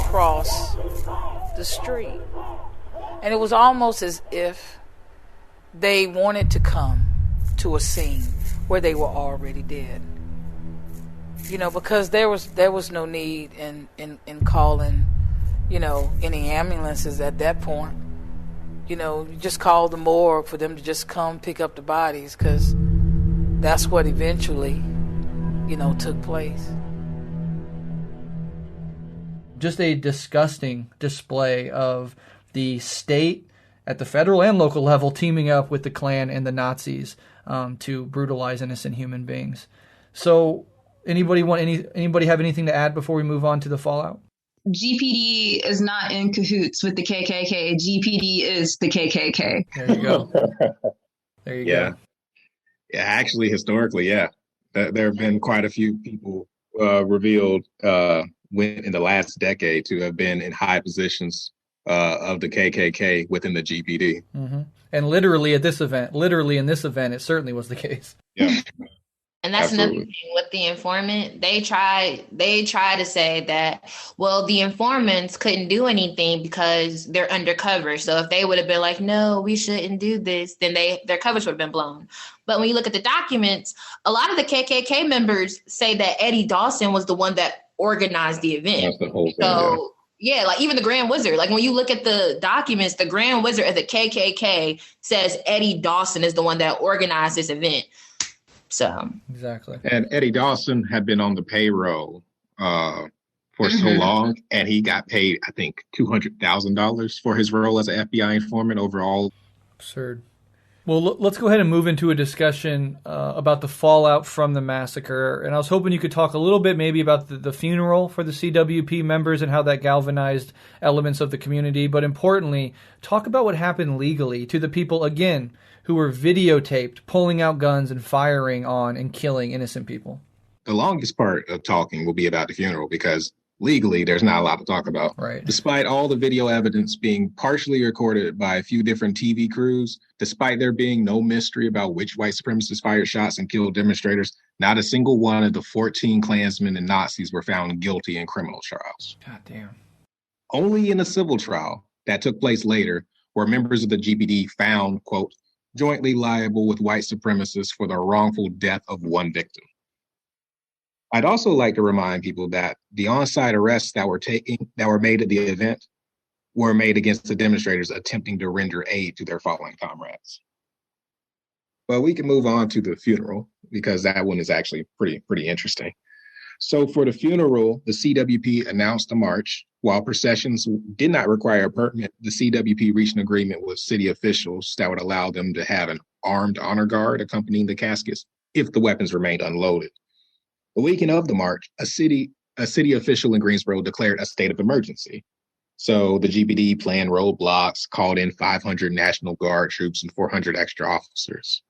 cross the street. And it was almost as if they wanted to come to a scene where they were already dead. You know, because there was no need in calling, you know, any ambulances at that point. You know, you just called the morgue for them to just come pick up the bodies, because that's what eventually, you know, took place. Just a disgusting display of the state at the federal and local level teaming up with the Klan and the Nazis to brutalize innocent human beings. So anybody have anything to add before we move on to the fallout? GPD is not in cahoots with the KKK. GPD is the KKK. There you go. There you go. Yeah, actually, historically, yeah. There have been quite a few people revealed in the last decade to have been in high positions of the KKK within the GPD. Mm-hmm. And literally in this event, it certainly was the case. Yeah. And that's Absolutely. another thing with the informant. They try to say that, well, the informants couldn't do anything because they're undercover. So if they would have been like, no, we shouldn't do this, then their covers would have been blown. But when you look at the documents, a lot of the KKK members say that Eddie Dawson was the one that organized the event. That's the whole thing. So yeah, like even the Grand Wizard, like when you look at the documents, the Grand Wizard of the KKK says Eddie Dawson is the one that organized this event. So exactly. And Eddie Dawson had been on the payroll for so long, and he got paid, I think, $200,000 for his role as an FBI informant overall. Absurd. Well, let's go ahead and move into a discussion about the fallout from the massacre. And I was hoping you could talk a little bit maybe about the funeral for the CWP members and how that galvanized elements of the community. But importantly, talk about what happened legally to the people, again, who were videotaped pulling out guns and firing on and killing innocent people. The longest part of talking will be about the funeral because legally there's not a lot to talk about. Right. Despite all the video evidence being partially recorded by a few different TV crews, despite there being no mystery about which white supremacists fired shots and killed demonstrators, not a single one of the 14 Klansmen and Nazis were found guilty in criminal trials. God damn. Only in a civil trial that took place later were members of the GPD found, quote, jointly liable with white supremacists for the wrongful death of one victim. I'd also like to remind people that the on-site arrests that were made at the event were made against the demonstrators attempting to render aid to their fallen comrades. But we can move on to the funeral because that one is actually pretty interesting. So for the funeral, the CWP announced a march. While processions did not require a permit, the CWP reached an agreement with city officials that would allow them to have an armed honor guard accompanying the caskets if the weapons remained unloaded. The weekend of the march, a city official in Greensboro declared a state of emergency. So the GPD planned roadblocks, called in 500 National Guard troops and 400 extra officers.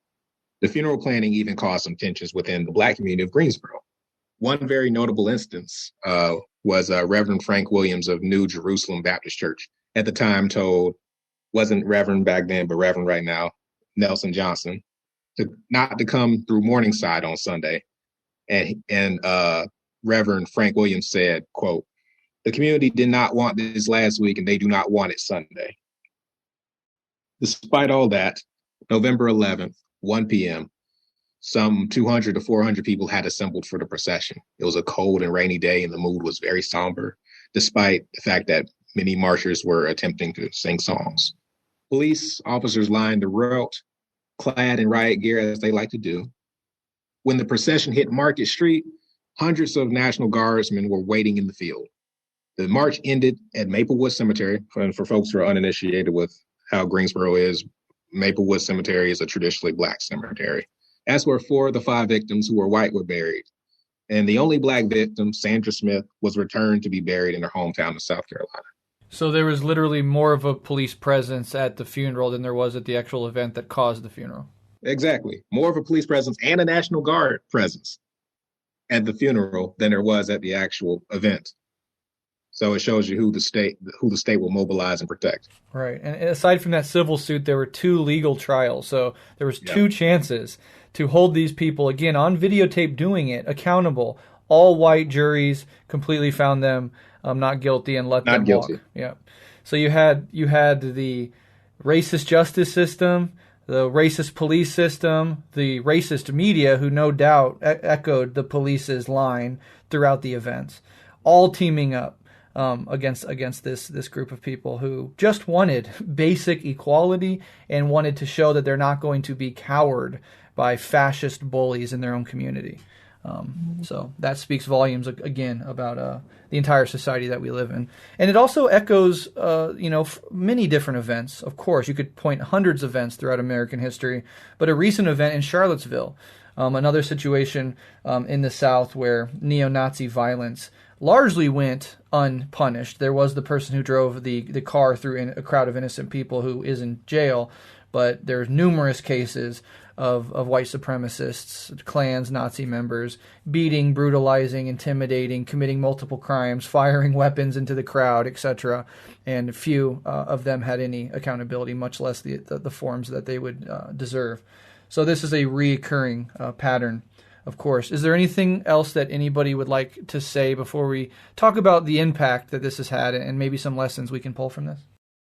The funeral planning even caused some tensions within the Black community of Greensboro. One very notable instance was Reverend Frank Williams of New Jerusalem Baptist Church, at the time told, wasn't Reverend back then, but Reverend right now, Nelson Johnson, not to come through Morningside on Sunday. And Reverend Frank Williams said, quote, the community did not want this last week and they do not want it Sunday. Despite all that, November 11th, 1 p.m., some 200 to 400 people had assembled for the procession. It was a cold and rainy day and the mood was very somber, despite the fact that many marchers were attempting to sing songs. Police officers lined the route, clad in riot gear as they like to do. When the procession hit Market Street, hundreds of National Guardsmen were waiting in the field. The march ended at Maplewood Cemetery. And for folks who are uninitiated with how Greensboro is, Maplewood Cemetery is a traditionally Black cemetery. As were 4 of the 5 victims who were white were buried. And the only Black victim, Sandra Smith, was returned to be buried in her hometown of South Carolina. So there was literally more of a police presence at the funeral than there was at the actual event that caused the funeral. Exactly. More of a police presence and a National Guard presence at the funeral than there was at the actual event. So it shows you who the state will mobilize and protect. Right. And aside from that civil suit, there were 2 legal trials. So there was 2 chances to hold these people, again, on videotape doing it, accountable. All white juries completely found them not guilty and let them walk. Yeah. So you had the racist justice system, the racist police system, the racist media, who no doubt echoed the police's line throughout the events, all teaming up against this group of people who just wanted basic equality and wanted to show that they're not going to be cowered by fascist bullies in their own community. So that speaks volumes, again, about the entire society that we live in. And it also echoes, many different events. Of course, you could point hundreds of events throughout American history, but a recent event in Charlottesville, another situation in the South where neo-Nazi violence largely went unpunished. There was the person who drove the car through a crowd of innocent people who is in jail, but there's numerous cases of white supremacists, Klans, Nazi members, beating, brutalizing, intimidating, committing multiple crimes, firing weapons into the crowd, etc. And few of them had any accountability, much less the forms that they would deserve. So this is a reoccurring pattern, of course. Is there anything else that anybody would like to say before we talk about the impact that this has had and maybe some lessons we can pull from this?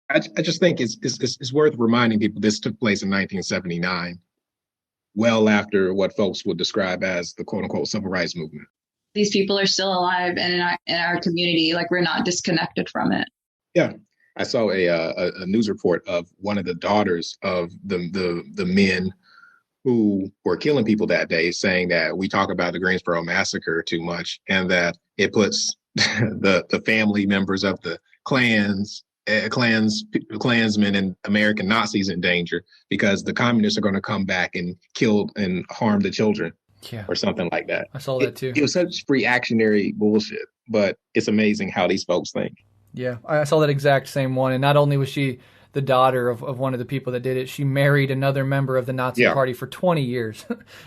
I just think it's worth reminding people this took place in 1979. Well after what folks would describe as the quote unquote civil rights movement. These people are still alive and in our community. Like, we're not disconnected from it. Yeah. I saw a news report of one of the daughters of the men who were killing people that day, saying that we talk about the Greensboro Massacre too much and that it puts the family members of the Klansmen and American Nazis in danger because the communists are going to come back and kill and harm the children, or something like that. I saw that too. It was such reactionary bullshit, but it's amazing how these folks think. Yeah, I saw that exact same one. And not only was she the daughter of one of the people that did it, she married another member of the Nazi Party for 20 years.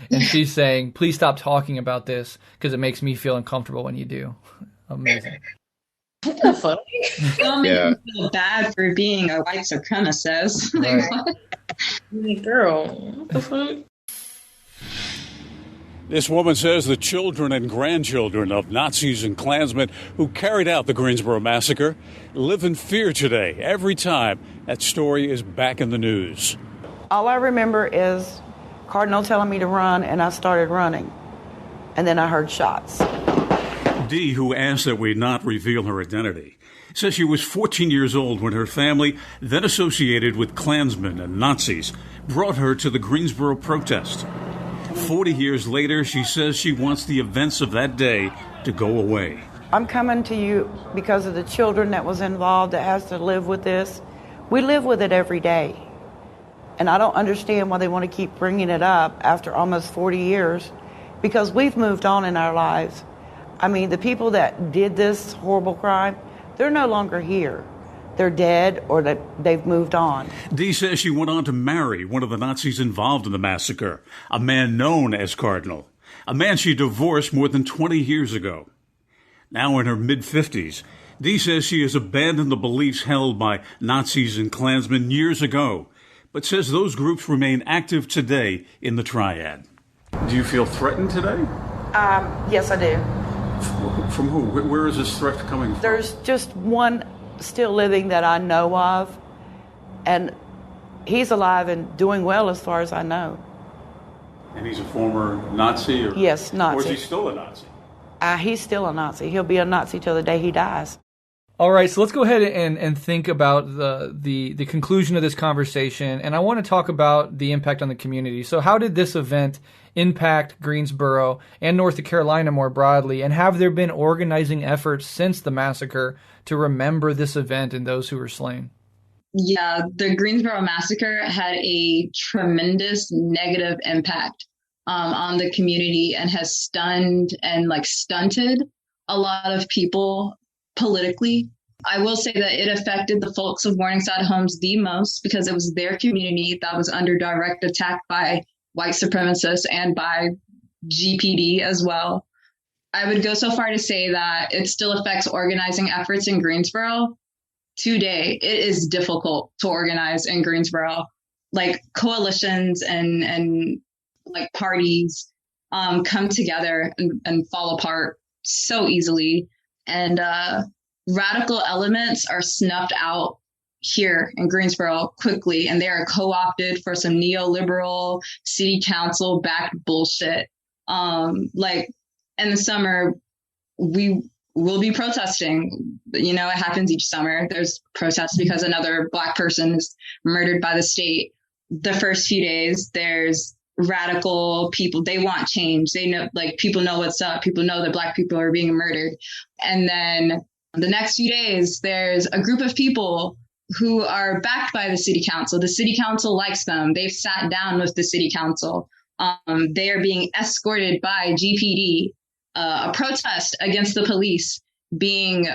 And she's saying, please stop talking about this because it makes me feel uncomfortable when you do. Amazing. What the fuck? Don't make me feel bad for being a white supremacist. Right. Girl, what the fuck? This woman says the children and grandchildren of Nazis and Klansmen who carried out the Greensboro Massacre live in fear today every time that story is back in the news. All I remember is Cardinal telling me to run, and I started running. And then I heard shots. Dee, who asked that we not reveal her identity, says she was 14 years old when her family, then associated with Klansmen and Nazis, brought her to the Greensboro protest. 40 years later, she says she wants the events of that day to go away. I'm coming to you because of the children that was involved that has to live with this. We live with it every day. And I don't understand why they want to keep bringing it up after almost 40 years, because we've moved on in our lives. I mean, the people that did this horrible crime, they're no longer here. They're dead or that they've moved on. Dee says she went on to marry one of the Nazis involved in the massacre, a man known as Cardinal, a man she divorced more than 20 years ago. Now in her mid-50s, Dee says she has abandoned the beliefs held by Nazis and Klansmen years ago, but says those groups remain active today in the triad. Do you feel threatened today? Yes, I do. From who? Where is this threat coming from? There's just one still living that I know of, and he's alive and doing well as far as I know. And he's a former Nazi? Yes, Nazi. Or is he still a Nazi? He's still a Nazi. He'll be a Nazi till the day he dies. All right, so let's go ahead and think about the conclusion of this conversation, and I want to talk about the impact on the community. So how did this event impact Greensboro and North Carolina more broadly, and have there been organizing efforts since the massacre to remember this event and those who were slain? Yeah, the Greensboro Massacre had a tremendous negative impact on the community and has stunned and stunted a lot of people politically. I will say that it affected the folks of Morningside Homes the most because it was their community that was under direct attack by white supremacists and by GPD as well. I would go so far to say that it still affects organizing efforts in Greensboro. Today, it is difficult to organize in Greensboro. Coalitions and parties come together and fall apart so easily. And radical elements are snuffed out here in Greensboro quickly, and they are co-opted for some neoliberal city council backed bullshit. In the summer, we will be protesting. It happens each summer. There's protests because another Black person is murdered by the state. The first few days, there's radical people. They want change. They know, people know what's up. People know that Black people are being murdered. And then the next few days, there's a group of people who are backed by the city council. The city council likes them. They've sat down with the city council. They are being escorted by GPD. A protest against the police being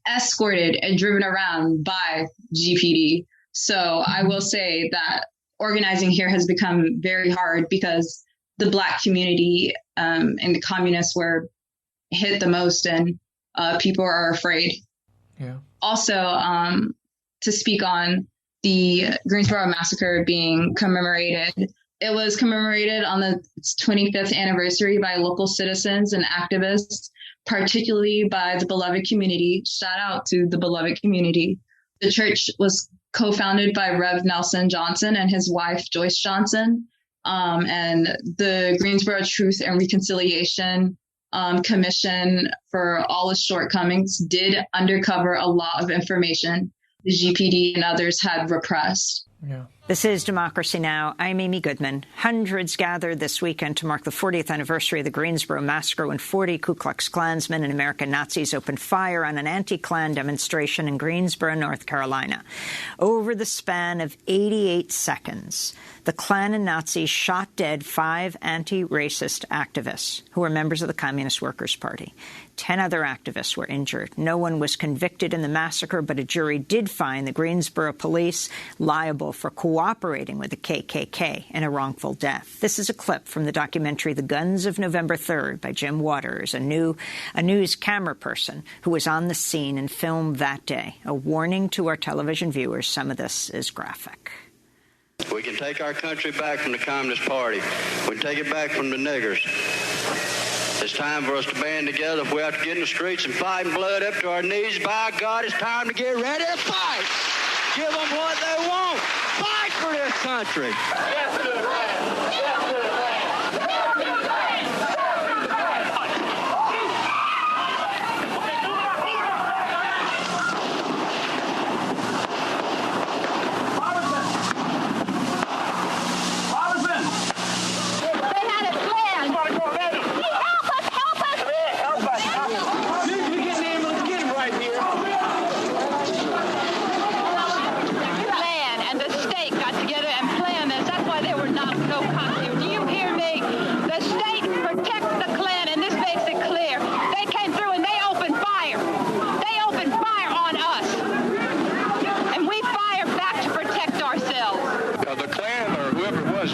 escorted and driven around by GPD. So I will say that organizing here has become very hard because the Black community and the communists were hit the most, and people are afraid. Yeah. Also, to speak on the Greensboro Massacre being commemorated, it was commemorated on its 25th anniversary by local citizens and activists, particularly by the Beloved community. Shout out to the Beloved community. The church was co-founded by Rev. Nelson Johnson and his wife, Joyce Johnson. And the Greensboro Truth and Reconciliation Commission, for all its shortcomings, did uncover a lot of information the GPD and others had repressed. Yeah. This is Democracy Now! I'm Amy Goodman. Hundreds gathered this weekend to mark the 40th anniversary of the Greensboro Massacre, when 40 Ku Klux Klansmen and American Nazis opened fire on an anti-Klan demonstration in Greensboro, North Carolina. Over the span of 88 seconds, the Klan and Nazis shot dead 5 anti-racist activists who were members of the Communist Workers' Party. 10 other activists were injured. No one was convicted in the massacre, but a jury did find the Greensboro police liable for cooperating with the KKK in a wrongful death. This is a clip from the documentary The Guns of November 3rd by Jim Waters, a news camera person who was on the scene and filmed that day. A warning to our television viewers, some of this is graphic. We can take our country back from the Communist Party. We can take it back from the niggers. It's time for us to band together. If we have to get in the streets and fight and blood up to our knees, by God, it's time to get ready to fight. Give them what they want. Fight for this country. Yes, to the land. Yes, to the land.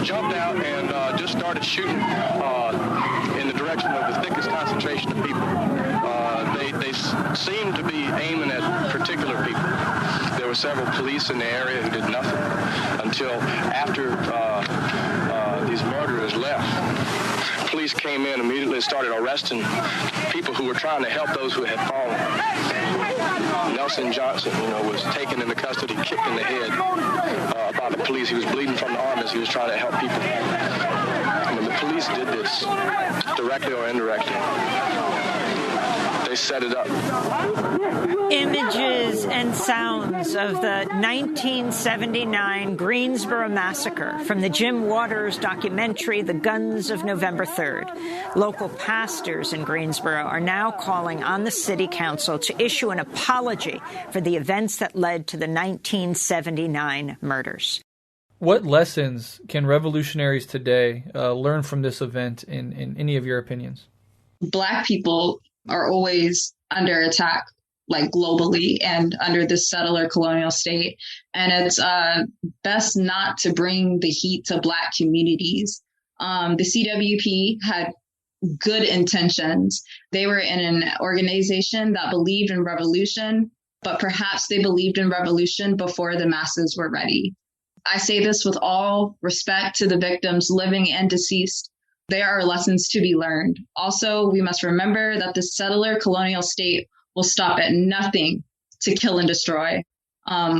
Jumped out and just started shooting in the direction of the thickest concentration of people. They seemed to be aiming at particular people. There were several police in the area who did nothing until after these murderers left. Police came in immediately and started arresting people who were trying to help those who had fallen. Nelson Johnson, was taken into custody, kicked in the head by the police. He was bleeding from the arm as he was trying to help people. And the police did this, directly or indirectly. They set it up. Images and sounds of the 1979 Greensboro Massacre from the Jim Waters documentary, The Guns of November 3rd. Local pastors in Greensboro are now calling on the city council to issue an apology for the events that led to the 1979 murders. What lessons can revolutionaries today learn from this event in any of your opinions? Black people are always under attack, like globally and under this settler colonial state. And it's best not to bring the heat to Black communities. The CWP had good intentions. They were in an organization that believed in revolution, but perhaps they believed in revolution before the masses were ready. I say this with all respect to the victims, living and deceased. There are lessons to be learned. Also, we must remember that the settler colonial state will stop at nothing to kill and destroy.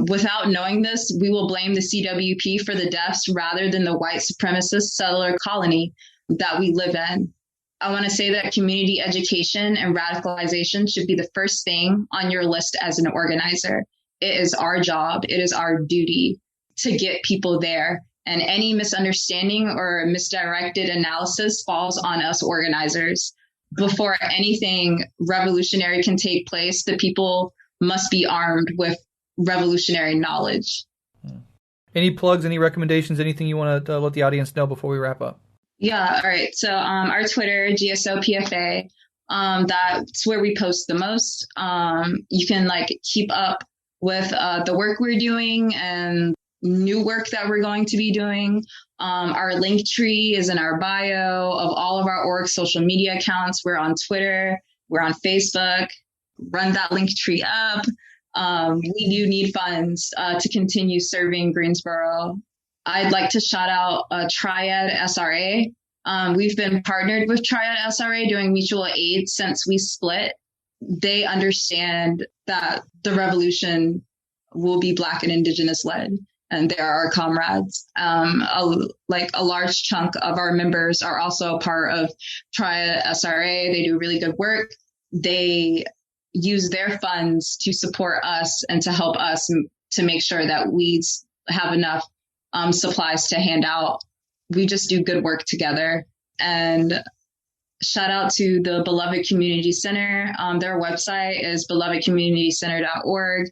Without knowing this, we will blame the CWP for the deaths rather than the white supremacist settler colony that we live in. I want to say that community education and radicalization should be the first thing on your list as an organizer. It is our job. It is our duty to get people there. And any misunderstanding or misdirected analysis falls on us organizers. Before anything revolutionary can take place, the people must be armed with revolutionary knowledge. Any plugs, any recommendations, anything you want to let the audience know before we wrap up? Yeah, all right. So our Twitter, GSOPFA, that's where we post the most. You can keep up with the work we're doing and new work that we're going to be doing. Our link tree is in our bio of all of our org social media accounts. We're on Twitter, we're on Facebook. Run that link tree up. We do need funds to continue serving Greensboro. I'd like to shout out Triad SRA. We've been partnered with Triad SRA doing mutual aid since we split. They understand that the revolution will be Black and Indigenous led, and they're our comrades. A large chunk of our members are also a part of Triad SRA. They do really good work. They use their funds to support us and to help us to make sure that we have enough supplies to hand out. We just do good work together. And shout out to the Beloved Community Center. Their website is belovedcommunitycenter.org.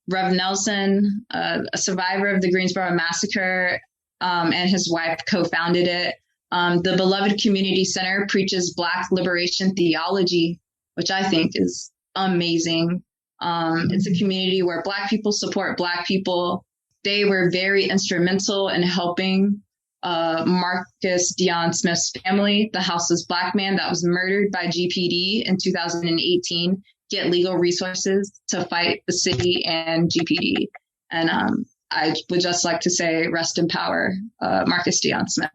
Rev Nelson, a survivor of the Greensboro Massacre, and his wife co-founded it. The Beloved Community Center preaches Black liberation theology, which I think is amazing. It's a community where Black people support Black people. They were very instrumental in helping Marcus Dion Smith's family, the houseless Black man that was murdered by GPD in 2018, get legal resources to fight the city and GPD. And I would just like to say rest in power, Marcus Dion Smith.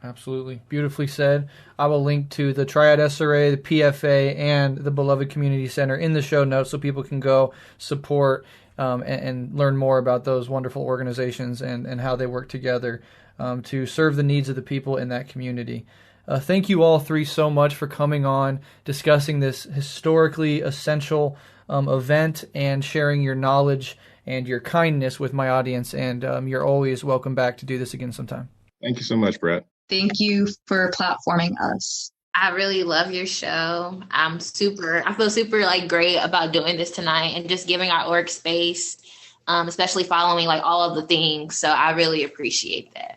Absolutely. Beautifully said. I will link to the Triad SRA, the PFA, and the Beloved Community Center in the show notes so people can go support and learn more about those wonderful organizations and how they work together to serve the needs of the people in that community. Thank you all three so much for coming on, discussing this historically essential event and sharing your knowledge and your kindness with my audience. And you're always welcome back to do this again sometime. Thank you so much, Breht. Thank you for platforming us. I really love your show. I feel super great about doing this tonight and just giving our org space, especially following all of the things. So I really appreciate that.